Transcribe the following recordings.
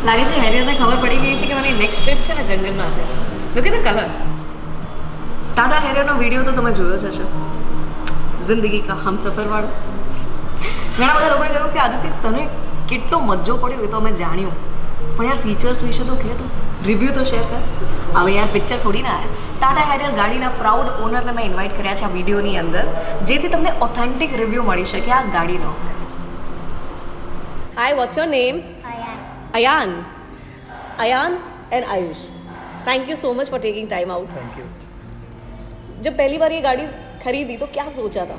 લાગે છે હેરિયરને ખબર પડી ગઈ છે કે મારી નેક્સ્ટ ટ્રીપ છે ને જંગલમાં છે. Look at the colour. Tata હેરિયરનો વિડીયો તો તમે જોયો જ હશે, જિંદગી કા હમસફરવાળો. ઘણા બધા લોકોએ કહ્યું કે આદિત્ય તને કેટલો મજો પડ્યો એ તો અમે જાણ્યું, પણ યાર ફીચર્સ વિશે તો કહે, તો રિવ્યૂ તો શેર કર. હવે યાર પિક્ચર થોડી ના આવે. ટાટા હેરિયર ગાડીના પ્રાઉડ ઓનરને મેં ઇન્વાઇટ કર્યા છે આ વિડીયોની અંદર, જેથી તમને ઓથેન્ટિક રિવ્યૂ મળી શકે આ ગાડીનો. Hi, what's your name? Ayan. Ayan and Ayush. Thank you so much for taking time out. Thank you. जब पहली बार ये गाड़ी खरीदी तो क्या सोचा था?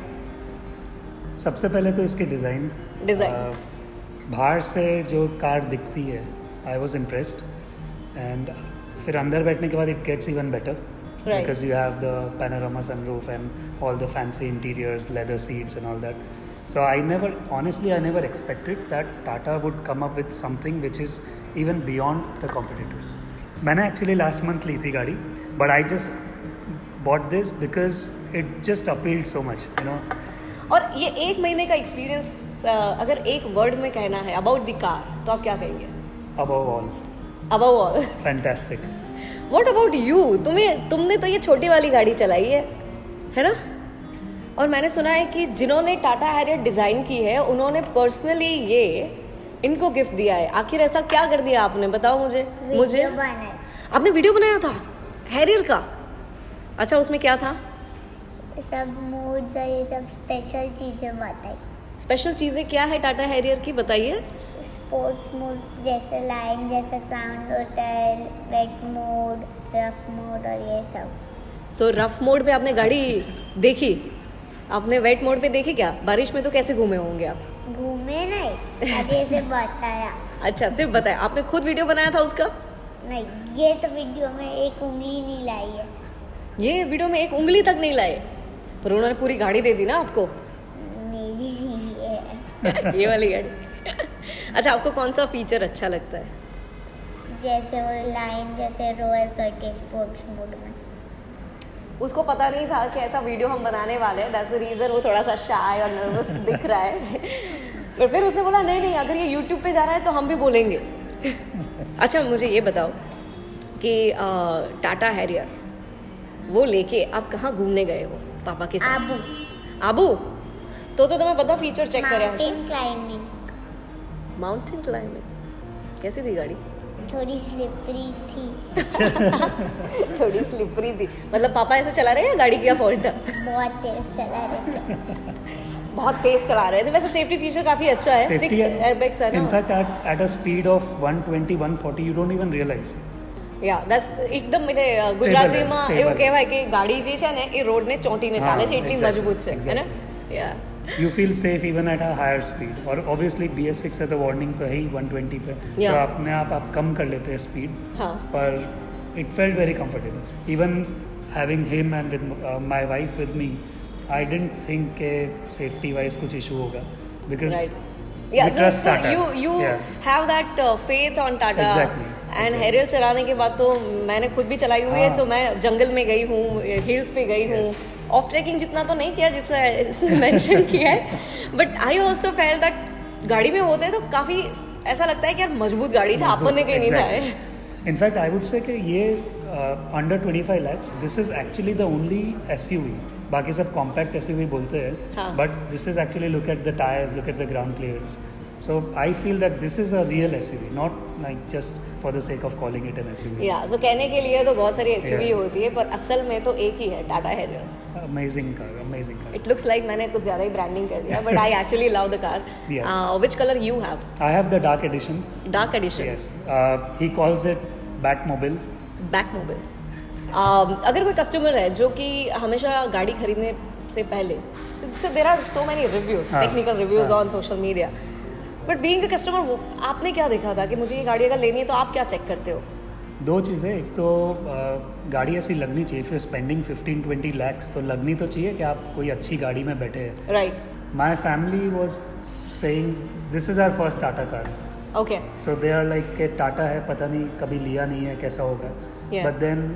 सबसे पहले तो इसके डिज़ाइन बाहर से जो कार दिखती है, आई वॉज इम्प्रेस्ड. एंड फिर अंदर बैठने के बाद it gets even better because you have the panorama sunroof and all the fancy interiors, leather seats and all that. So I never expected that Tata would come up with something which is even beyond the competitors. मैंने actually last month ली थी गाड़ी, but I just bought this because it just appealed so much, you know. और ये एक महीने का experience अगर एक वर्ड में कहना है अबाउट द कार तो आप क्या कहेंगे? Above all. Above all. Fantastic. What about you? तुमने तो ये छोटी वाली गाड़ी चलाई है ना? और मैंने सुना है कि जिन्होंने टाटा हैरियर डिज़ाइन की है उन्होंने पर्सनली ये इनको गिफ्ट दिया है. आखिर ऐसा क्या कर दिया आपने, बताओ मुझे. आपने वीडियो बनाया था हैरियर का? अच्छा, उसमें क्या था? सब मोड्स और ये सब स्पेशल चीज़ें बताई. स्पेशल चीज़ें क्या है टाटा हैरियर की, बताइए. स्पोर्ट्स मोड जैसे लाइन जैसा साउंड होता है, वेट मोड, रफ मोड और ये सब. सो रफ मोड पे आपने गाड़ी देखी? आपने वेट मोड पे देखी क्या? बारिश में तो कैसे घूमे होंगे आप? घूमे नहीं, अभी ऐसे बताया. अच्छा, सिर्फ बताया. आपने खुद वीडियो बनाया था उसका? नहीं, ये तो वीडियो में एक उंगली नहीं लाई है. ये वीडियो में एक उंगली तक नहीं लाए, पर उन्होंने पूरी गाड़ी दे दी ना आपको. मेरी नहीं है. ये वाली गाड़ी. अच्छा, आपको कौन सा फीचर अच्छा लगता है? जैसे वो लाइन जैसे रोयर करके स्पोर्ट्स मोड में. उसको पता नहीं था कि ऐसा वीडियो हम बनाने वाले हैं, दैट्स द रीज़न वो थोड़ा सा शाय और नर्वस दिख रहा है. पर फिर उसने बोला नहीं अगर ये यूट्यूब पे जा रहा है तो हम भी बोलेंगे. अच्छा, मुझे ये बताओ कि टाटा हैरियर वो लेके आप कहाँ घूमने गए हो पापा के साथ? आबू. तो तुम्हें पता फीचर चेक करे? Mountain climbing. कैसी थी गाड़ी? थोड़ी स्लिपरी थी. थोड़ी स्लिपरी थी मतलब पापा ऐसे चला रहे हैं या गाड़ी क्या फॉल्ट है? बहुत तेज चला रहे थे. बहुत तेज चला रहे थे. वैसे सेफ्टी फीचर काफी अच्छा है. 6 एयरबैग्स है ना. In fact at a speed of 120-140 you don't even realize. યા દસ એકદમ એટલે ગુજરાતીમાં એવું કહેવાય કે ગાડી જે છે ને એ રોડને ચોંટીને ચાલે છે, એટલી મજબૂત છે, है ना? या You feel safe even at a higher speed. और obviously BS6 है तो वार्निंग तो है ही 120 पे, तो अपने आप कम कर लेते हैं स्पीड. पर it felt very comfortable. Even having him and with my wife with me, I didn't think के safety wise कुछ issue होगा because we trust Tata. You have that faith on Tata. Exactly. And Harrier चलाने के बाद तो मैंने खुद भी चलाई हुई है. तो मैं जंगल में गई हूँ, हिल्स पे गई हूँ. ऑफ ट्रैकिंग जितना तो नहीं किया जितना इसने मेंशन किया है, but I also felt that गाड़ी में होते तो काफ़ी ऐसा लगता है कि यार मजबूत गाड़ी है, आपने कहीं नहीं था. इनफैक्ट आई वुड से कि ये under 25 lakhs this is actually the only SUV. बाकी सब कॉम्पैक्ट SUV बोलते हैं, but this is actually look at the tyres, look at the ground clearance. So I feel that this is a real SUV, not like just for the sake of calling it an SUV. Yeah, so कहने के लिए तो बहुत सारी SUV होती है, पर असल में तो एक ही है, Tata Harrier. Amazing car, amazing car. It looks like मैंने कुछ ज़्यादा ही ब्रांडिंग कर दिया, but I actually love the car. Yes. Which color you have? I have the dark edition. Dark edition. Yes. He calls it Batmobile. Batmobile. अगर कोई customer है जो कि हमेशा गाड़ी खरीदने से पहले, so there are so many reviews, technical reviews on social media. But being a customer आपने क्या देखा था कि मुझे ये गाड़ी अगर लेनी है तो आप क्या चेक करते हो? दो चीज़ें. एक तो गाड़ी ऐसी लगनी चाहिए. इफ यू स्पेंडिंग 15-20 lakhs तो लगनी तो चाहिए कि आप कोई अच्छी गाड़ी में बैठे हैं. Right. My family was saying this is our first Tata car. Okay. So they are like के टाटा है, पता नहीं कभी लिया नहीं है, कैसा होगा. But then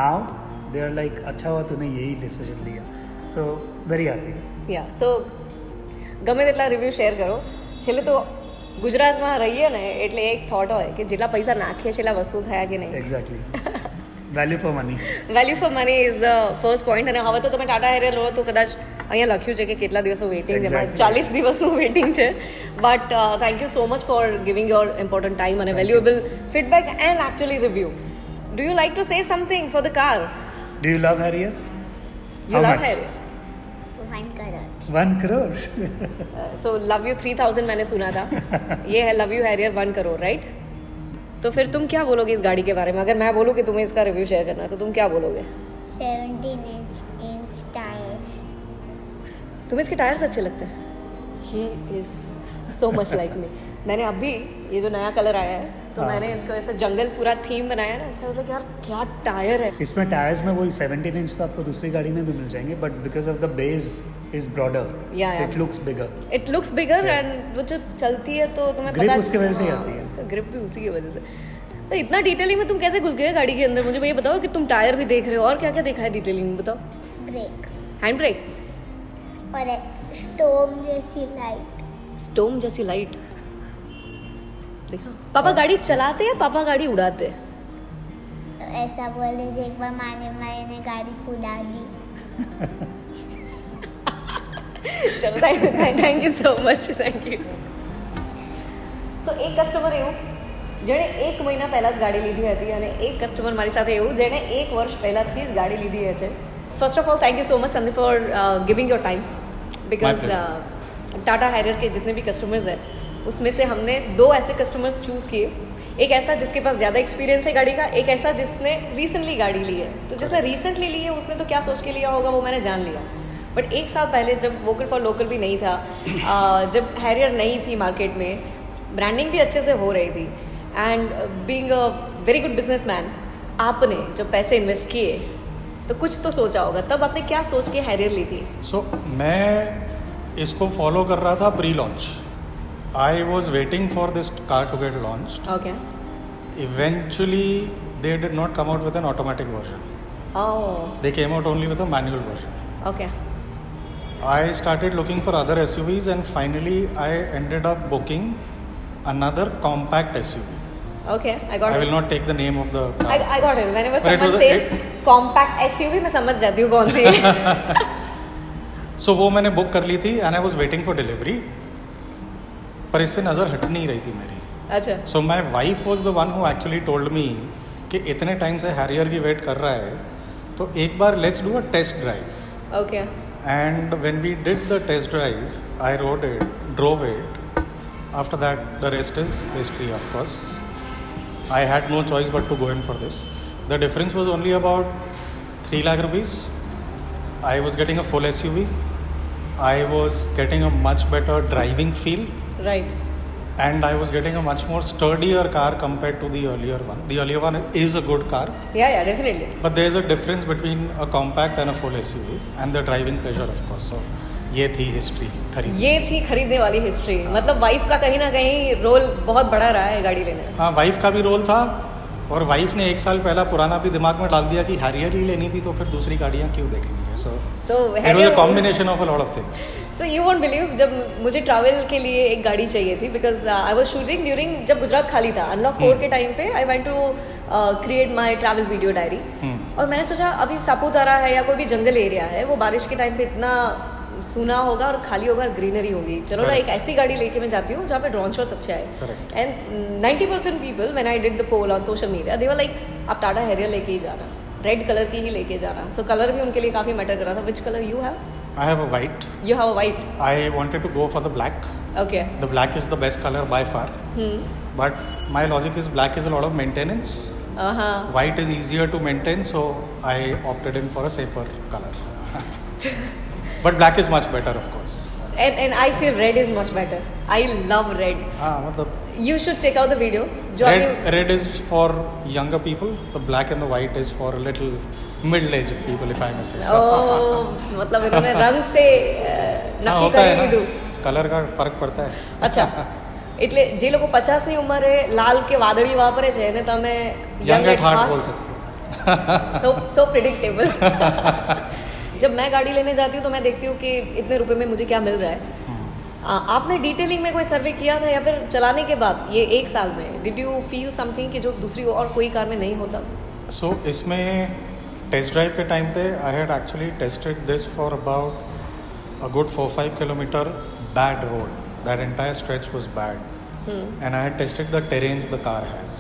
now they are like अच्छा हुआ तूने यही डिसीजन लिया. So very happy. Yeah so गमे તેટલા રિવ્યૂ શેર કરો. છેલ્લે તો ગુજરાતમાં રહીએ ને એટલે એક થોટ હોય કે જેટલા પૈસા નાખીએ છે એટલા વસૂલ થયા કે નહીં. Exactly value for money. Value for money is the first point. અને હવે તો તમે ટાટા હેરિયર લો તો કદાચ અહીંયા લખ્યું છે કે કેટલા દિવસનું વેઇટિંગ છે. Exactly. 40 દિવસનું વેઇટિંગ છે. But thank you so much for giving your important time અને valuable feedback and actually review. Do you like to say something for the car? Do you love Harrier? You How love much? Harrier? 1 crore. 1 crore. So love you 3000 मैंने सुना था. ये है love you Harrier 1 crore, right? तो फिर तुम क्या बोलोगे इस गाड़ी के बारे में? अगर मैं बोलूँ कि तुम्हें इसका रिव्यू शेयर करना है तो तुम क्या बोलोगे? 17-inch tires. तुम्हें इसके टायर्स अच्छे लगते हैं? He is so much like me. मैंने अभी ये जो नया कलर आया है तो हाँ. मैंने इसको ऐसा जंगल पूरा थीम बनाया ना, ऐसा मतलब यार क्या टायर है. इसमें टायर्स में वही 17 इंच तो आपको दूसरी गाड़ी में भी मिल जाएंगे, but because of the base is broader, Yeah. It looks bigger. It looks bigger Yeah. And वो जब चलती है तो तुम्हें Grip पता उसकी वजह से ही हाँ, आती है. इसका ग्रिप भी उसी की वजह से. तो इतना डिटेलिंग में तुम कैसे घुस गए गाड़ी के अंदर? मुझे ये बताओ कि तुम टायर भी देख रहे हो और क्या क्या देखा है डिटेलिंग में, बताओ. Brake. हैंड ब्रेक, और एक स्टोव जैसी लाइट. स्टोम जैसी लाइट. देखा पापा गाड़ी चलाते हैं, पापा गाड़ी उड़ाते हैं. ऐसा बोले थे एक बार मैंने गाड़ी कूदा दी. चलो thank you so much, thank you. So એક કસ્ટમર એવું જેણે 1 મહિના પહેલાં જ ગાડી લીધી હતી અને એક કસ્ટમર મારી સાથે એવું જેણે 1 વર્ષ પહેલાંથી જ ગાડી લીધી છે. First of all thank you so much Sandeep for giving your time, because Tata Harrier के जितने भी कस्टमर्स हैं उसमें से हमने 2 ऐसे कस्टमर्स चूज़ किए. एक ऐसा जिसके पास ज़्यादा एक्सपीरियंस है गाड़ी का, एक ऐसा जिसने रिसेंटली गाड़ी ली है. तो जिसने रिसेंटली ली है उसने तो क्या सोच के लिया होगा वो मैंने जान लिया. बट 1 साल पहले जब वोकल फॉर लोकल भी नहीं था, जब हैरियर नहीं थी मार्केट में, ब्रांडिंग भी अच्छे से हो रही थी, and being a very good businessman, आपने जब पैसे इन्वेस्ट किए तो कुछ तो सोचा होगा. तब आपने क्या सोच के हैरियर ली थी? सो मैं इसको फॉलो कर रहा था pre launch. I was waiting for this car to get launch. Okay. Eventually they did not come out with an automatic version. Oh, They came out only with a manual version. Okay. I started looking for other SUVs and finally I ended up booking another compact SUV. Okay, I got I it. will not take the name of the car. I got it. Whenever But it someone was a- says compact SUV, मैं समझ जाती हूँ कौन सी है. So वो मैंने book कर ली थी and I was waiting for delivery. पर इससे नज़र हट नहीं रही थी मेरी. अच्छा. So my wife was the one who actually told me कि इतने टाइम से हैरियर की वेट कर रहा है तो एक बार let's do a test drive. Okay. And when we did the test drive I rode it, drove it. After that the rest is history of course. I had no choice but to go in for this. The difference was only about 3 lakh rupees. I was getting a full SUV. I was getting a much better driving feel. Right. And I was getting a much more sturdier car compared to the earlier one. The earlier one is a good car, Yeah, definitely. but there is a difference between a compact and a full SUV, and the driving pleasure, of course. So, ये थी history खरीद. ये थी खरीदने वाली history. मतलब wife का कहीं ना कहीं रोल बहुत बड़ा रहा है गाड़ी लेने में. हाँ, वाइफ का भी रोल था और वाइफ ने 1 साल पहला पुराना भी दिमाग में डाल दिया कि हैरियर ही लेनी थी तो फिर दूसरी गाड़ियाँ क्यों देखेंगे. So, So it was Harrier- a combination of a lot of things. So you won't believe जब मुझे ट्रैवल के लिए एक गाड़ी चाहिए थी, because I was shooting during जब गुजरात खाली था अनलॉक 4 के टाइम पे. I went to create my travel video diary. और मैंने सोचा अभी सापुतारा है या कोई भी जंगल एरिया है, वो बारिश के टाइम पे इतना सूना होगा और खाली होगा और ग्रीनरी होगी. चलो ना Correct. एक ऐसी गाड़ी लेके मैं जाती हूँ जहाँ पे ड्रोन शॉट्स अच्छे आए. Correct. And 90% people when I did the poll on social media they were like आप टाटा हैरियर लेके ही जाना, रेड कलर की ही लेके जाना. सो कलर भी उनके लिए काफ़ी मैटर कर रहा था. Which colour you have? I have a white. You have a white. I wanted to go for the black. Okay. The black is the best color by far. But my logic is black is a lot of maintenance. Uh-huh. White is easier to maintain, so I opted in for a safer color. But black is much better, of course. And I feel red is much better. I love red. हाँ मतलब You should check out the video. जो red is for younger people. The black and the white is for a little middle-aged people, if I may say so. Oh, मतलब इन्होंने रंग से हाँ नक्की होता है કરી લીધું. ना. कलर का फर्क पड़ता है. અચ્છા એટલે જે લોકો 50 ની ઉંમરે લાલ કે વાદળી વાપરે છે એને તમે Young at heart बोल सकते हो. so predictable. जब मैं गाड़ी लेने जाती हूँ तो मैं देखती हूँ कि इतने रुपए में मुझे क्या मिल रहा है. आपने डिटेलिंग में कोई सर्वे किया था या फिर चलाने के बाद ये 1 साल में डिड यू फील समथिंग कि जो दूसरी और कोई कार में नहीं होता? सो इसमें टेस्ट ड्राइव के टाइम पे I had actually tested this for about a good 4-5 kilometre bad road. That entire stretch was bad and I had tested the terrains the car has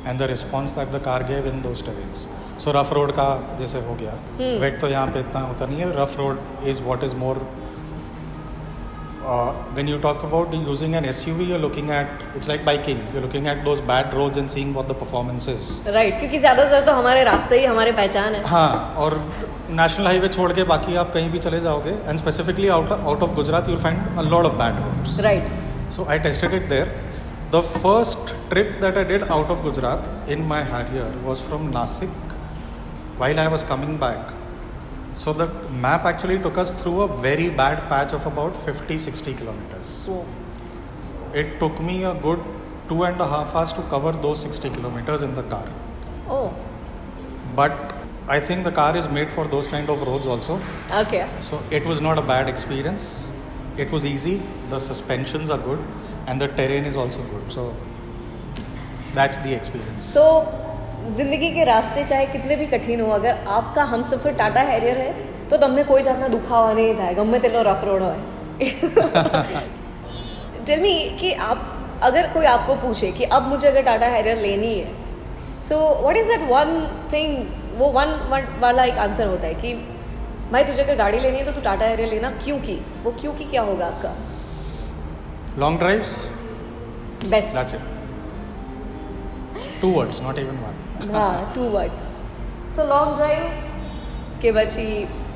and the response that the car gave in those terrains. So rough road का जैसे हो गया, wait तो यहाँ पे इतना होता नहीं है. Rough road is what is more when you talk about using an SUV, you're looking at, it's like biking, you're looking at those bad roads and seeing what the performance is. Right क्योंकि ज़्यादातर तो हमारे रास्ते ही हमारे पहचान है. हाँ, और नेशनल हाईवे छोड़ के बाकी आप कहीं भी चले जाओगे and specifically out of Gujarat you'll find a lot of bad roads. Right. So I tested it there. The first trip that I did out of Gujarat in my Harrier was from Nasik while I was coming back. So the map actually took us through a very bad patch of about 50-60 kilometers. It took me a good 2.5 hours to cover those 60 kilometers in the car. Oh. But I think the car is made for those kind of roads also. Okay. So it was not a bad experience. It was easy. The suspensions are good and the terrain is also good. So that's the experience. So जिंदगी के रास्ते चाहे कितने भी कठिन हो, अगर आपका हमसफर टाटा हैरियर है तो તમને કોઈ જાતના દુખાવા નહીં થાય ગમે તેટલો રફ રોડ હોય. टेल मी कि आप अगर कोई आपको पूछे कि अब मुझे अगर टाटा हैरियर लेनी है, so what is that one thing, वो वन वाला एक आंसर होता है कि भाई तुझे अगर गाड़ी लेनी है तो तू टाटा हैरियर लेना. क्यों की? वो क्यों की क्या होगा आपका? Long drives. Best. That's it. 2 words, not even one. हाँ, 2 words. So long drive के પછી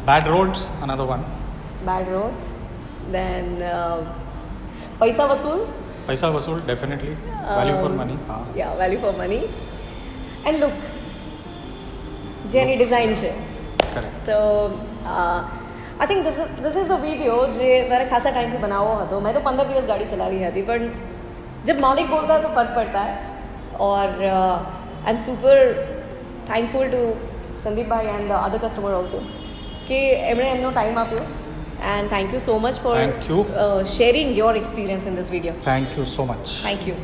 Bad roads, another one. bad roads, then पैसा वसूल. पैसा वसूल, definitely. Value for money. हाँ. Yeah, value for money. And look, જેની ડિઝાઇન છે. Correct. So I think this is the video જે મારે ખાસા ટાઈમથી બનાવવો હતો. મેં તો 15 દિવસ ગાડી ચલાવી હતી, પણ जब मालिक बोलता है तो फर्क पड़ता है. और I am super thankful to Sandeep भाई and the other customer also कि એમણે એમનો ટાઈમ આપ્યો. And thank you so much for Thank you. Sharing your experience in this video. Thank you so much. Thank you.